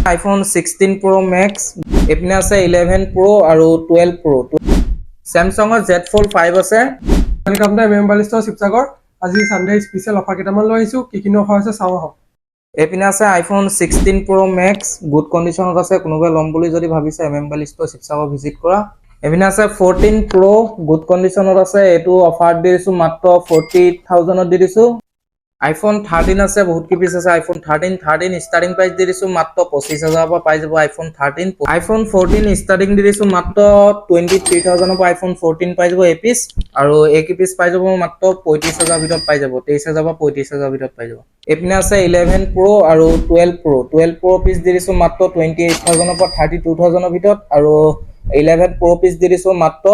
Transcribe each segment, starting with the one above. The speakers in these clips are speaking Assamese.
আইফোন 16 Pro Max, এপিনে আছে 11 Pro আৰু 12 Pro। স্যামসাঙৰ Z Fold 5 আছে। ওয়েলকাম টু মেম্বাৰ লিষ্টৰ শিৱসাগৰ। আজি সানডে স্পেশাল অফাৰ কেইটামান লৈ আহিছো। কি অফাৰ আছে চাও আহক। এপিনে আছে আইফোন 16 Pro Max, গুড কন্ডিশনত আছে। কোনোবাই ল'ম বুলি যদি ভাবিছে মেম্বাৰ লিষ্টৰ শিৱসাগৰ ভিজিট কৰা। এপিনে আছে 14 Pro, গুড কন্ডিশনত আছে। এটো অফাৰ দি দিছো মাত্ৰ 40,000ত দি দিছো। আইফোন 13 আছে, বহুত কি পিস আছে। আইফোন 13 ষ্টাৰ্টিং প্ৰাইস দি দিছো মাত্ৰ 25,000 পৰা পাই যাব আইফোন 13। আইফোন 14 ষ্টাৰ্টিং দি দিছো মাত্ৰ 23,000 পৰা আইফোন 14 পাই যাব এ পিস, আৰু এক পিস পাই যাব মাত্ৰ 35,000 ভিতৰত পাই যাব। 23,000 পৰা 35,000 ভিতৰত পাই যাব। এপিনে আছে 11 Pro আৰু 12 Pro। 12 Pro পিস দি দিছো মাত্ৰ 28,000 পৰা 32,000 ভিতৰত, আৰু 11 Pro পিস দি দিছো মাত্ৰ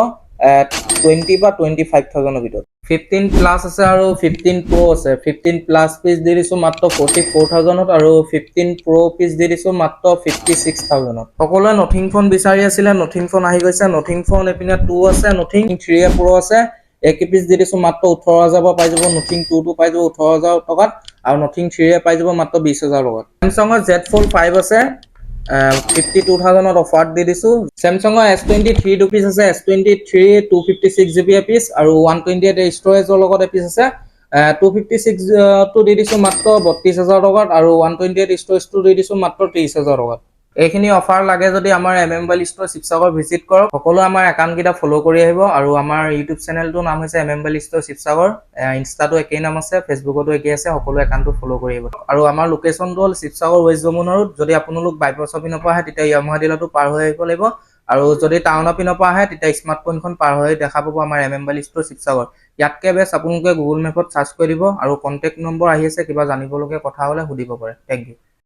20 বা 25,000 ভিতৰত। 15 প্লাস আছে আৰু 15 Pro আছে। 15 প্লাস পিস দি দিছো মাত্ৰ 44,000ত, আৰু 15 Pro পিস দি দিছো মাত্ৰ 56,000ত। সকলোৱে নথিং ফোন বিচাৰি আছিলে, নথিং ফোন আহি গৈছে। নথিং ফোন এপিনে 2 আছে, নথিং 3 Pro আছে। এক পিস দি দিছো মাত্ৰ 18,000 পৰা পাই যাব। নথিং 2 টো পাই যাব 18,000 টকাত, আৰু নথিং 3 পাই যাব মাত্ৰ 20,000 টকাত। স্যামসাঙৰ Z Fold 5 আছে, 52,000ত অফাৰ দি দিছো। স্যামসাঙৰ S23 পিস আছে। S23 256 GB পিস, আৰু 128 ষ্টৰেজৰ লগত এপিস আছে। 256 টো দি দিছো মাত্ৰ 32,000 টকাত, আৰু 128 ষ্টৰেজটো দি দিছো মাত্ৰ 30,000 টকাত। এইখিনি অফাৰ লাগে যদি আমাৰ এমএমবাই লিষ্টৰ শিৱসাগৰ ভিজিট কৰক। সকলো আমাৰ একাউণ্ট কেইটা ফলো কৰি আহিব, আৰু আমাৰ ইউটিউব চেনেলটোৰ নাম হৈছে এমএমবাই লিষ্টৰ শিৱসাগৰ। ইনষ্টাটো একেই নাম আছে, ফেচবুকতো একেই আছে। সকলো একাউণ্টটো ফলো কৰি আহিব। আৰু আমাৰ লোকেশ্যনটো হ'ল শিৱসাগৰ ৱেষ্ট যমুনা ৰোড। যদি আপোনালোক বাইপাছৰ পিনৰ পৰা আহে তেতিয়া য়ামাহা ডিলাৰটো পাৰ হৈ আহিব লাগিব, আৰু যদি টাউনৰ পিনৰ পৰা আহে তেতিয়া স্মাৰ্টফোনখন পাৰ হৈ দেখা পাব আমাৰ এমএমবাই লিষ্টৰ শিৱসাগৰ। ইয়াতকে বেছ আপোনালোকে গুগল মেপত চাৰ্চ কৰি দিব, আৰু কন্টেক্ট নম্বৰ আহি আছে। কিবা জানিবলগীয়া কথা হ'লে সুধিব পাৰে। Thank U.